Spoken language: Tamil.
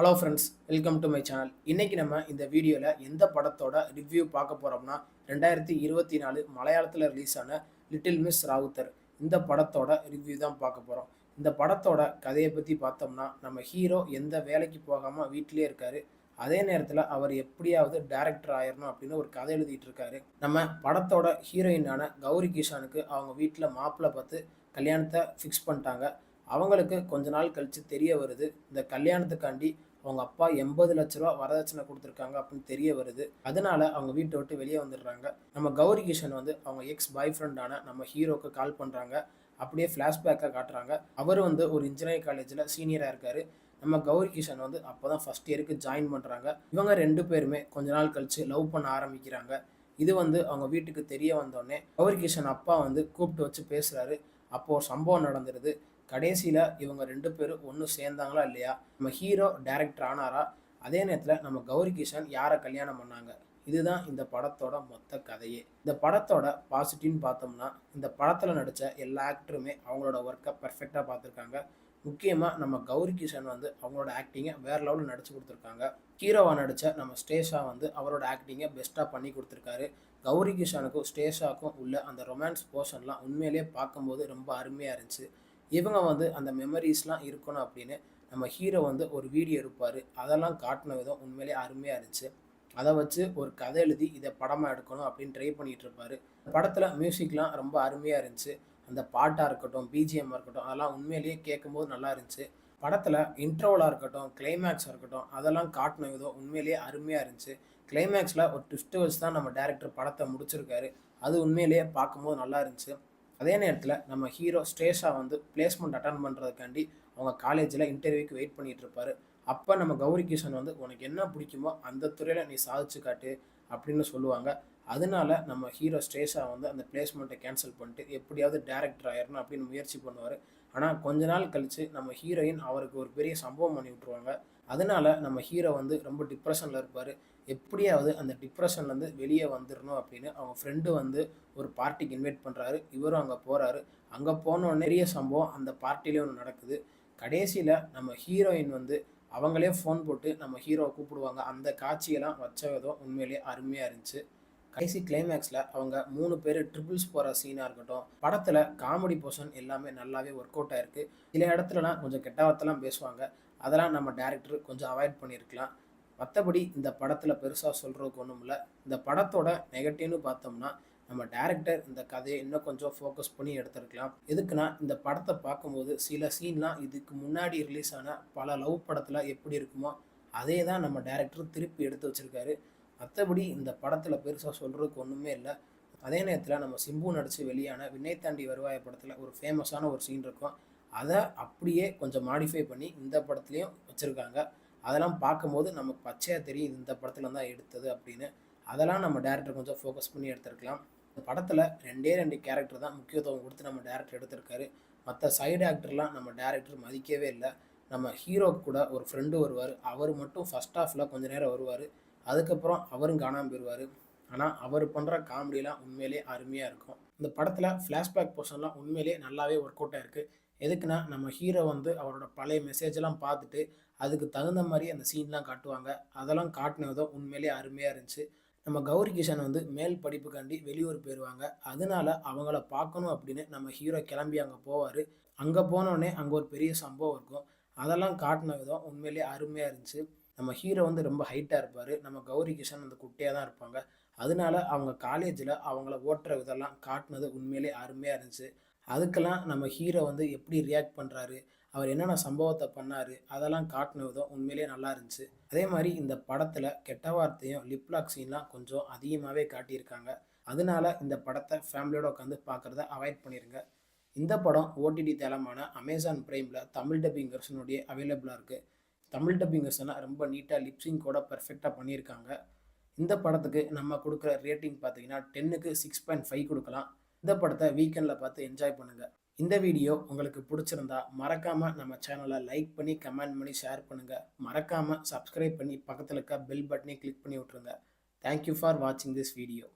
Hello friends, welcome to my channel. இன்னைக்கு நம்ம இந்த வீடியோவில் எந்த படத்தோட ரிவ்யூ பார்க்க போகிறோம்னா 2024 மலையாளத்தில் ரிலீஸ் ஆன லிட்டில் மிஸ் ராவுத்தர் இந்த படத்தோட ரிவ்யூ தான் பார்க்க போகிறோம். இந்த படத்தோட கதையை பற்றி பார்த்தோம்னா நம்ம ஹீரோ எந்த வேலைக்கு போகாமல் வீட்டிலே இருக்காரு. அதே நேரத்தில் அவர் எப்படியாவது டைரக்டர் ஆயிடணும் அப்படின்னு ஒரு கதை எழுதிட்டு இருக்காரு. நம்ம படத்தோட ஹீரோயினான கௌரி கிஷானுக்கு அவங்க வீட்டில் மாப்பிள்ளை பார்த்து கல்யாணத்தை ஃபிக்ஸ் பண்ணிட்டாங்க. அவங்களுக்கு கொஞ்ச நாள் கழித்து தெரிய வருது, இந்த கல்யாணத்துக்காண்டி அவங்க அப்பா 80 லட்ச ரூபா வரதட்சணை கொடுத்துருக்காங்க அப்படின்னு தெரிய வருது. அதனால அவங்க வீட்டை விட்டு வெளியே வந்துடுறாங்க. நம்ம கௌரி கிஷன் வந்து அவங்க எக்ஸ் பாய் ஃப்ரெண்டான நம்ம ஹீரோக்கு கால் பண்ணுறாங்க. அப்படியே ஃப்ளாஷ்பேக்காக காட்டுறாங்க. அவர் வந்து ஒரு இன்ஜினியரிங் காலேஜில் சீனியராக இருக்கார். நம்ம கௌரி கிஷன் வந்து அப்போ தான் ஃபஸ்ட் இயருக்கு ஜாயின் பண்ணுறாங்க. இவங்க 2 பேருமே கொஞ்ச நாள் கழித்து லவ் பண்ண ஆரம்பிக்கிறாங்க. இது வந்து அவங்க வீட்டுக்கு தெரிய வந்தோடனே கௌரி கிஷன் அப்பா வந்து கூப்பிட்டு வச்சு பேசுகிறாரு. அப்போது ஒரு சம்பவம் நடந்துருது. கடைசியில் இவங்க 2 பேரும் ஒன்று சேர்ந்தாங்களா இல்லையா, நம்ம ஹீரோ டைரக்டர் ஆனாரா, அதே நேரத்தில் நம்ம கௌரி கிஷன் யாரை கல்யாணம் பண்ணாங்க, இதுதான் இந்த படத்தோட மொத்த கதையே. இந்த படத்தோட பாசிட்டிவ்னு பார்த்தோம்னா இந்த படத்தில் நடித்த எல்லா ஆக்டருமே அவங்களோட ஒர்க்கை பர்ஃபெக்டாக பார்த்துருக்காங்க. முக்கியமாக நம்ம கௌரி கிஷன் வந்து அவங்களோட ஆக்டிங்கை வேறு லெவலில் நடிச்சு கொடுத்துருக்காங்க. ஹீரோவாக நடித்த நம்ம ஸ்டேஷா வந்து அவரோட ஆக்டிங்கை பெஸ்ட்டாக பண்ணி கொடுத்துருக்காரு. கௌரி கிஷனுக்கும் ஸ்டேஷாக்கும் உள்ள அந்த ரொமான்ஸ் போர்ஷன்லாம் உண்மையிலேயே பார்க்கும்போது ரொம்ப அருமையாக இருந்துச்சு. இவங்க வந்து அந்த மெமரிஸ்லாம் இருக்கணும் அப்படின்னு நம்ம ஹீரோ வந்து ஒரு வீடியோ எடுப்பார். அதெல்லாம் காட்டின விதம் உண்மையிலே அருமையாக இருந்துச்சு. அதை வச்சு ஒரு கதை எழுதி இதை படமாக எடுக்கணும் அப்படின்னு ட்ரை பண்ணிகிட்டு இருப்பார். படத்தில் மியூசிக்லாம் ரொம்ப அருமையாக இருந்துச்சு. அந்த பாட்டாக இருக்கட்டும், பிஜிஎம்மாக இருக்கட்டும், அதெல்லாம் உண்மையிலேயே கேட்கும்போது நல்லா இருந்துச்சு. படத்தில் இன்ட்ரோவலாக இருக்கட்டும், கிளைமேக்ஸாக இருக்கட்டும், அதெல்லாம் காட்டின விதம் உண்மையிலேயே அருமையாக இருந்துச்சு. கிளைமேக்ஸில் ஒரு ட்விஸ்ட்டு வச்சு தான் நம்ம டேரக்டர் படத்தை முடிச்சிருக்காரு. அது உண்மையிலேயே பார்க்கும்போது நல்லா இருந்துச்சு. அதே நேரத்தில் நம்ம ஹீரோ ஸ்டேஷா வந்து பிளேஸ்மெண்ட் அட்டன் பண்ணுறதுக்காண்டி அவங்க காலேஜில் இன்டர்வியூக்கு வெயிட் பண்ணிகிட்டு இருப்பார். அப்போ நம்ம கௌரி கிஷன் வந்து உனக்கு என்ன பிடிக்குமோ அந்த துறையில் நீ சாதிச்சு காட்டு அப்படின்னு சொல்லுவாங்க. அதனால நம்ம ஹீரோ ஸ்டேஷா வந்து அந்த பிளேஸ்மெண்ட்டை கேன்சல் பண்ணிட்டு எப்படியாவது டேரக்டர் ஆயிடணும் அப்படின்னு முயற்சி பண்ணுவார். ஆனால் கொஞ்ச நாள் கழித்து நம்ம ஹீரோயின் அவருக்கு ஒரு பெரிய சம்பவம் பண்ணி விட்ருவாங்க. அதனால நம்ம ஹீரோ வந்து ரொம்ப டிப்ரெஷனில் இருப்பார். எப்படியாவது அந்த டிப்ரெஷன்லேருந்து வெளியே வந்துடணும் அப்படின்னு அவங்க ஃப்ரெண்டு வந்து ஒரு பார்ட்டிக்கு இன்வைட் பண்ணுறாரு. இவரும் அங்கே போகிறாரு. அங்கே போனோடனே பெரிய சம்பவம் அந்த பார்ட்டிலே ஒன்று நடக்குது. கடைசியில் நம்ம ஹீரோயின் வந்து அவங்களே ஃபோன் போட்டு நம்ம ஹீரோவை கூப்பிடுவாங்க. அந்த காட்சியெல்லாம் வச்ச விதம் உண்மையிலேயே அருமையாக இருந்துச்சு. கடைசி கிளைமேக்ஸில் அவங்க 3 பேர் ட்ரிபிள்ஸ் போகிற சீனாக இருக்கட்டும், படத்தில் காமெடி போர்ஷன் எல்லாமே நல்லாவே ஒர்க் அவுட் ஆகிருக்கு. சில இடத்துலலாம் கொஞ்சம் கெட்ட வார்த்தைலாம் பேசுவாங்க. அதெல்லாம் நம்ம டேரக்டர் கொஞ்சம் அவாய்ட் பண்ணியிருக்கலாம். மற்றபடி இந்த படத்தில் பெருசாக சொல்கிறதுக்கு ஒன்றும் இல்லை. இந்த படத்தோட நெகட்டிவ்னு பார்த்தோம்னா நம்ம டேரக்டர் இந்த கதையை இன்னும் கொஞ்சம் ஃபோக்கஸ் பண்ணி எடுத்துருக்கலாம். எதுக்குன்னா இந்த படத்தை பார்க்கும்போது சில சீன்லாம் இதுக்கு முன்னாடி ரிலீஸ் ஆன பல லவ் படத்தில் எப்படி இருக்குமோ அதே தான் நம்ம டேரக்டர் திருப்பி எடுத்து வச்சுருக்காரு. மற்றபடி இந்த படத்தில் பெருசாக சொல்கிறதுக்கு ஒன்றுமே இல்லை. அதே நேரத்தில் நம்ம சிம்பு நடித்து வெளியான விண்ணை தாண்டி வருவாய படத்தில் ஒரு ஃபேமஸான ஒரு சீன் இருக்கும். அதை அப்படியே கொஞ்சம் மாடிஃபை பண்ணி இந்த படத்துலையும் வச்சுருக்காங்க. அதெல்லாம் பார்க்கும்போது நமக்கு பச்சையாக தெரியும் இந்த படத்தில் தான் எடுத்தது அப்படின்னு. அதெல்லாம் நம்ம டேரக்டர் கொஞ்சம் ஃபோக்கஸ் பண்ணி எடுத்துருக்கலாம். இந்த படத்தில் 2 கேரக்டர் தான் முக்கியத்துவம் கொடுத்து நம்ம டேரக்டர் எடுத்திருக்காரு. மற்ற சைடு ஆக்டர்லாம் நம்ம டேரக்டர் மதிக்கவே இல்லை. நம்ம ஹீரோக்கு கூட ஒரு ஃப்ரெண்டு வருவார். அவர் மட்டும் ஃபஸ்ட் ஹாஃபில் கொஞ்சம் நேரம் வருவார். அதுக்கப்புறம் அவரும் காணாமல் போயிடுவார். ஆனால் அவர் பண்ணுற காமெடியெலாம் உண்மையிலே அருமையாக இருக்கும். இந்த படத்தில் ஃப்ளாஷ்பேக் போர்ஷன்லாம் உண்மையிலே நல்லாவே ஒர்க் அவுட் ஆகிருக்கு. எதுக்குன்னா நம்ம ஹீரோ வந்து அவரோட பழைய மெசேஜெல்லாம் பார்த்துட்டு அதுக்கு தகுந்த மாதிரி அந்த சீன்லாம் காட்டுவாங்க. அதெல்லாம் காட்டினதோ உண்மையிலே அருமையாக இருந்துச்சு. நம்ம கௌரி கிஷன் வந்து மேல் படிப்புக்காண்டி வெளியூர் போயிடுவாங்க. அதனால அவங்கள பார்க்கணும் அப்படின்னு நம்ம ஹீரோ கிளம்பி அங்கே போவார். அங்கே போனோடனே அங்கே ஒரு பெரிய சம்பவம் இருக்கும். அதெல்லாம் காட்டின விதம் உண்மையிலே அருமையாக இருந்துச்சு. நம்ம ஹீரோ வந்து ரொம்ப ஹைட்டாக இருப்பார். நம்ம கௌரி கிஷன் வந்து குட்டியாக தான் இருப்பாங்க. அதனால அவங்க காலேஜில் அவங்கள ஓட்டுற விதெல்லாம் காட்டினது உண்மையிலே அருமையாக இருந்துச்சு. அதுக்கெல்லாம் நம்ம ஹீரோ வந்து எப்படி ரியாக்ட் பண்ணுறாரு, அவர் என்னென்ன சம்பவத்தை பண்ணார், அதெல்லாம் காட்டின விதம் உண்மையிலே நல்லா இருந்துச்சு. அதே மாதிரி இந்த படத்தில் கெட்ட வார்த்தையும் லிப்லாக் சீன்லாம் கொஞ்சம் அதிகமாகவே காட்டியிருக்காங்க. அதனால இந்த படத்தை ஃபேமிலியோட உட்காந்து பார்க்குறத அவாய்ட் பண்ணிடுங்க. இந்த படம் ஓடிடி தளமான அமேசான் பிரைமில் தமிழ் டப்பிங் வெர்ஷனுடைய அவைலபிளாக இருக்குது. தமிழ் டப்பிங் வெர்ஷனாக ரொம்ப நீட்டாக லிப்ஸிங் கூட பர்ஃபெக்டாக பண்ணியிருக்காங்க. இந்த படத்துக்கு நம்ம கொடுக்குற ரேட்டிங் பார்த்தீங்கன்னா 10க்கு 6.5 கொடுக்கலாம். இந்த படத்தை வீக்கெண்டில் பார்த்து என்ஜாய் பண்ணுங்கள். இந்த வீடியோ உங்களுக்கு பிடிச்சிருந்தா மறக்காமல் நம்ம சேனலை லைக் பண்ணி கமெண்ட் பண்ணி ஷேர் பண்ணுங்கள். மறக்காமல் சப்ஸ்கிரைப் பண்ணி பக்கத்தில் இருக்க பெல் பட்டனை கிளிக் பண்ணி விட்ருங்க. தேங்க்யூ ஃபார் வாட்சிங் திஸ் வீடியோ.